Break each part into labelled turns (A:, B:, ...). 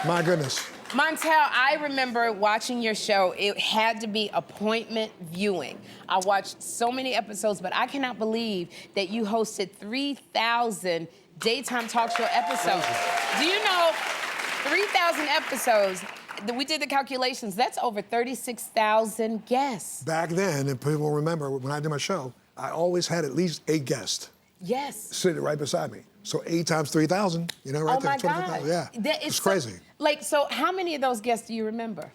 A: My goodness.
B: Montel, I remember watching your show. It had to be appointment viewing. I watched so many episodes, but I cannot believe that you hosted 3,000 daytime talk show episodes. Do you know 3,000 episodes? We did the calculations. That's over 36,000 guests.
A: Back then, and people remember when I did my show, I always had at least 8 guests.
B: Yes.
A: Sitting right beside me. So 8 times 3,000, you know, right there.
B: Oh my God.
A: Yeah, it's crazy.
B: So how many of those guests do you remember?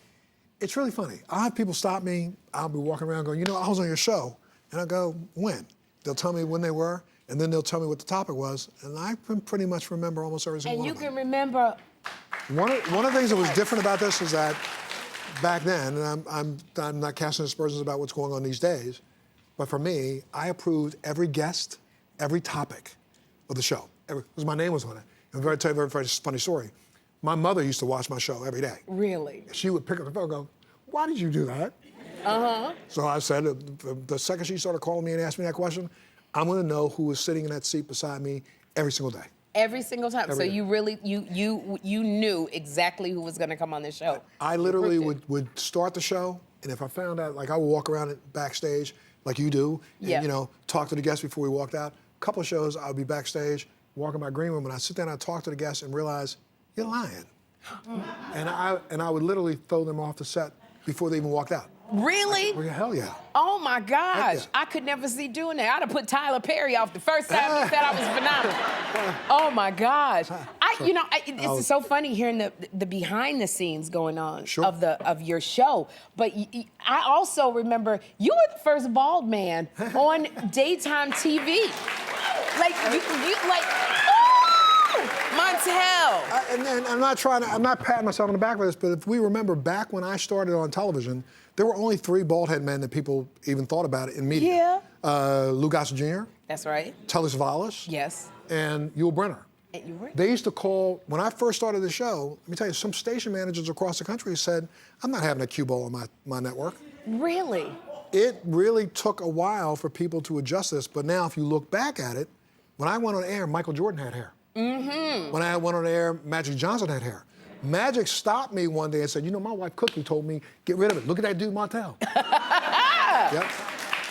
A: It's really funny. I'll have people stop me. I'll be walking around going, you know, I was on your show. And I'll go, when? They'll tell me when they were, and then they'll tell me what the topic was. And I can pretty much remember almost every single one of them.
B: And you can remember.
A: One of the things that was different about this is that back then, and I'm not casting aspersions about what's going on these days, but for me, I approved every guest, every topic of the show. Because my name was on it. And I'll tell you a very funny story. My mother used to watch my show every day.
B: Really?
A: She would pick up the phone and go, why did you do that?
B: Uh-huh.
A: So I said, the second she started calling me and asking me that question, I'm gonna know who was sitting in that seat beside me every single day.
B: Every single time.
A: Every
B: so
A: day.
B: you really, you knew exactly who was gonna come on the show.
A: I literally would start the show, and if I found out, like I would walk around it backstage, like you do, and you know, talk to the guests before we walked out. A couple of shows, I would be backstage, walking my green room, and I sit down and I talk to the guests and realize, you're lying. and I would literally throw them off the set before they even walked out.
B: Really?
A: Well, hell yeah.
B: Oh my gosh,
A: yeah.
B: I could never see doing that. I'd have put Tyler Perry off the first time he said I was phenomenal. Oh my gosh. It's so funny hearing the behind the scenes going on of your show. But I also remember you were the first bald man on daytime TV. Like, Montel.
A: And then I'm not patting myself on the back for this, but if we remember back when I started on television, there were only 3 bald head men that people even thought about in media.
B: Yeah.
A: Lou Gossett Jr.
B: That's right.
A: Telly Savalas.
B: Yes.
A: And Yul Brynner. They used to call, when I first started the show, let me tell you, some station managers across the country said, I'm not having a cue ball on my network.
B: Really?
A: It really took a while for people to adjust this, but now if you look back at it, when I went on air, Michael Jordan had hair. Mm-hmm. When I went on air, Magic Johnson had hair. Magic stopped me one day and said, you know, my wife Cookie told me, get rid of it. Look at that dude, Montel. Yep.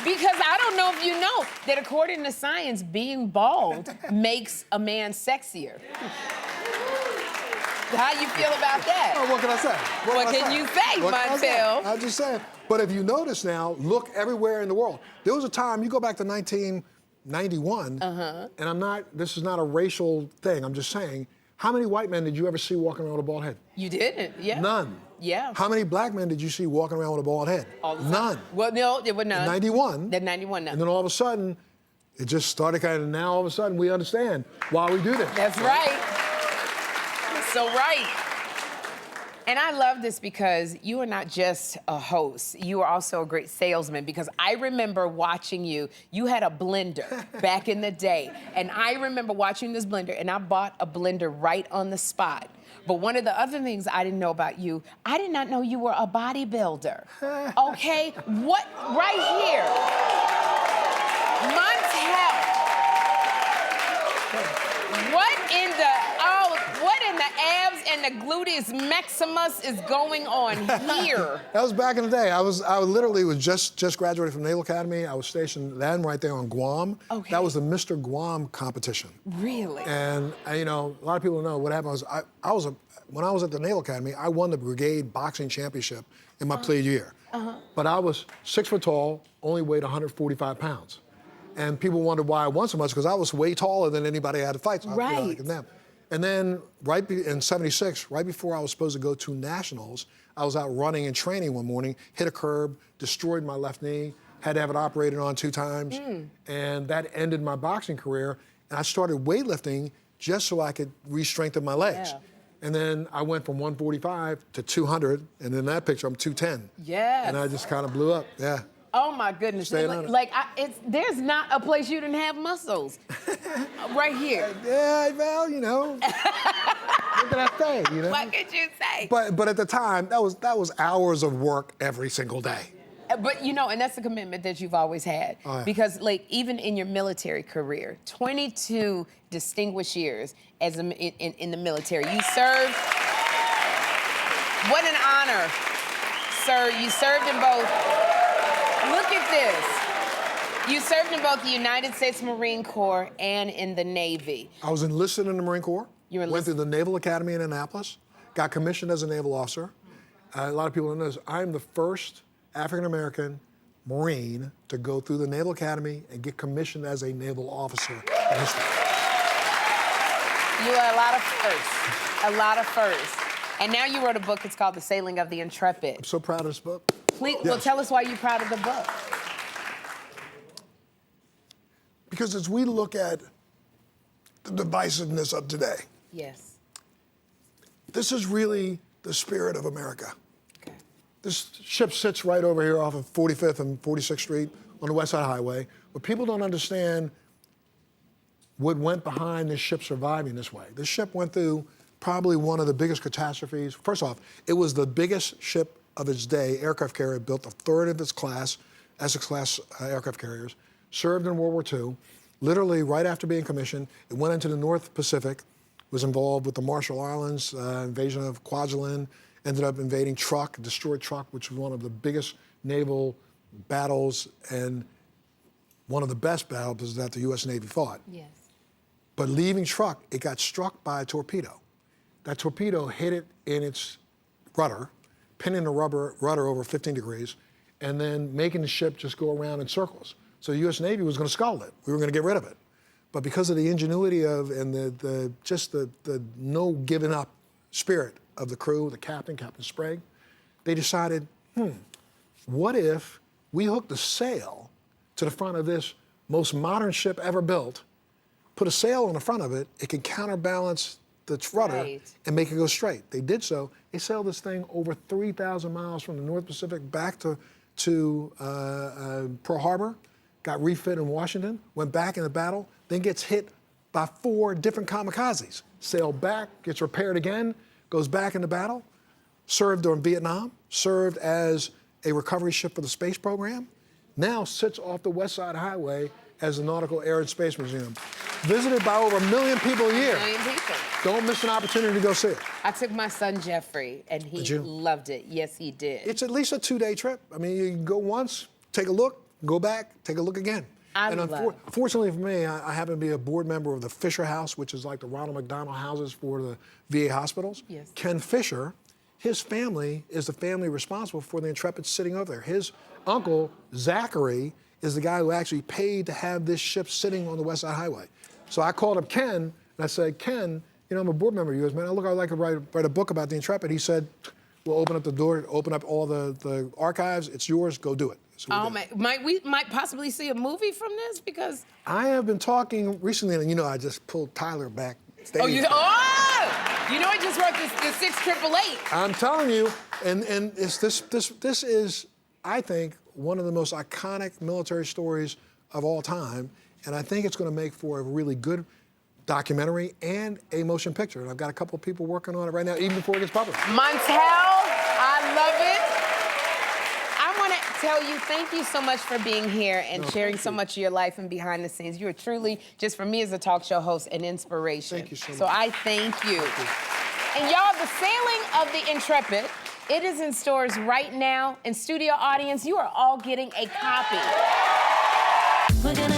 B: Because I don't know if you know that according to science, being bald makes a man sexier. How you feel about that?
A: Oh, what can I say?
B: What can you say, Montel?
A: I'm just saying. But if you notice now, look everywhere in the world. There was a time, you go back to 1991, and this is not a racial thing, I'm just saying, how many white men did you ever see walking around with a bald head?
B: You didn't, yeah.
A: None.
B: Yeah.
A: How many black men did you see walking around with a bald head?
B: All the time.
A: None.
B: Well, no, there were none.
A: In 91.
B: Then 91, none.
A: And then all of a sudden, it just started kind of, now all of a sudden we understand why we do this.
B: That's right. So right. And I love this because you are not just a host, you are also a great salesman, because I remember watching you. You had a blender back in the day, and I remember watching this blender, and I bought a blender right on the spot. But one of the other things I didn't know about you, I did not know you were a bodybuilder. Okay? What, right here. Montel. What in the abs and the gluteus maximus is going on here?
A: That was back in the day. I literally was just graduated from Naval Academy. I was stationed then right there on Guam.
B: Okay.
A: That was the Mr. Guam competition.
B: Really?
A: And you know, a lot of people know what happened was when I was at the Naval Academy, I won the brigade boxing championship in my plebe year. But I was 6 foot tall, only weighed 145 pounds. And people wondered why I won so much, because I was way taller than anybody I had to fight. So
B: right.
A: I was like them. And then in '76, right before I was supposed to go to nationals, I was out running and training one morning, hit a curb, destroyed my left knee, had to have it operated on 2 times, and that ended my boxing career. And I started weightlifting just so I could re-strengthen my legs.
B: Yeah.
A: And then I went from 145 to 200, and in that picture, I'm 210.
B: Yes.
A: And I just kind of blew up, yeah.
B: Oh my goodness! There's not a place you didn't have muscles. Right here.
A: Yeah, well, you know. What can I say? You know.
B: What could you say?
A: But at the time, that was hours of work every single day.
B: But you know, and that's the commitment that you've always had.
A: Oh, yeah.
B: Because like even in your military career, 22 distinguished years as in the military, you served What an honor, sir. You served in both. Look at this. You served in both the United States Marine Corps and in the Navy.
A: I was enlisted in the Marine Corps.
B: You were
A: went through
B: enlisted?
A: the Naval Academy in Annapolis, got commissioned as a naval officer. A lot of people don't know this. I'm the first African-American Marine to go through the Naval Academy and get commissioned as a naval officer in history.
B: You are a lot of firsts. A lot of firsts. And now you wrote a book. It's called The Sailing of the Intrepid.
A: I'm so proud of this book.
B: Please,
A: Yes.
B: well, tell us why you're proud of the book.
A: Because as we look at the divisiveness of today,
B: Yes.
A: this is really the spirit of America.
B: Okay.
A: This ship sits right over here off of 45th and 46th Street on the West Side Highway, but people don't understand what went behind this ship surviving this way. This ship went through probably one of the biggest catastrophes. First off, it was the biggest ship of its day, aircraft carrier, built a third of its class, Essex-class aircraft carriers, served in World War II. Literally, right after being commissioned, it went into the North Pacific, was involved with the Marshall Islands, invasion of Kwajalein, ended up invading Truk, destroyed Truk, which was one of the biggest naval battles and one of the best battles that the U.S. Navy fought.
B: Yes.
A: But leaving Truk, it got struck by a torpedo. That torpedo hit it in its rudder, pinning the rudder over 15 degrees, and then making the ship just go around in circles. So the U.S. Navy was going to scuttle it. We were going to get rid of it. But because of the ingenuity of and the no giving up spirit of the crew, the captain, Captain Sprague, they decided, what if we hooked a sail to the front of this most modern ship ever built, put a sail on the front of it, it can counterbalance the rudder and make it go straight. They did so. They sailed this thing over 3,000 miles from the North Pacific back to Pearl Harbor, got refit in Washington, went back in the battle, then gets hit by 4 different kamikazes. Sailed back, gets repaired again, goes back into battle, served during Vietnam, served as a recovery ship for the space program, now sits off the West Side Highway as the Nautical Air and Space Museum. Visited by over 1 million people a year.
B: 1 million people.
A: Don't miss an opportunity to go see it.
B: I took my son Jeffrey, and he loved it. Yes, he did.
A: It's at least a 2-day trip. I mean, you can go once, take a look, go back, take a look again. Fortunately for me, I happen to be a board member of the Fisher House, which is like the Ronald McDonald houses for the VA hospitals.
B: Yes.
A: Ken Fisher, his family is the family responsible for the Intrepid sitting over there. His uncle, Zachary, is the guy who actually paid to have this ship sitting on the West Side Highway. So I called up Ken, and I said, Ken, you know, I'm a board member of yours, man. I'd like to write a book about the Intrepid. He said, we'll open up the door, open up all the archives. It's yours. Go do it. So
B: oh, man. We might possibly see a movie from this because...
A: I have been talking recently, and you know, I just pulled Tyler back.
B: Oh, you know I just wrote the 6888.
A: I'm telling you, and it's this is, I think, one of the most iconic military stories of all time, and I think it's going to make for a really good documentary and a motion picture. And I've got a couple of people working on it right now, even before it gets published.
B: Montel, I love it. I want to tell you, thank you so much for being here and sharing so much of your life and behind the scenes. You are truly, just for me as a talk show host, an inspiration.
A: Thank you so much.
B: So I thank you. And y'all, The Sailing of the Intrepid, it is in stores right now. And studio audience, you are all getting a copy.
C: We're gonna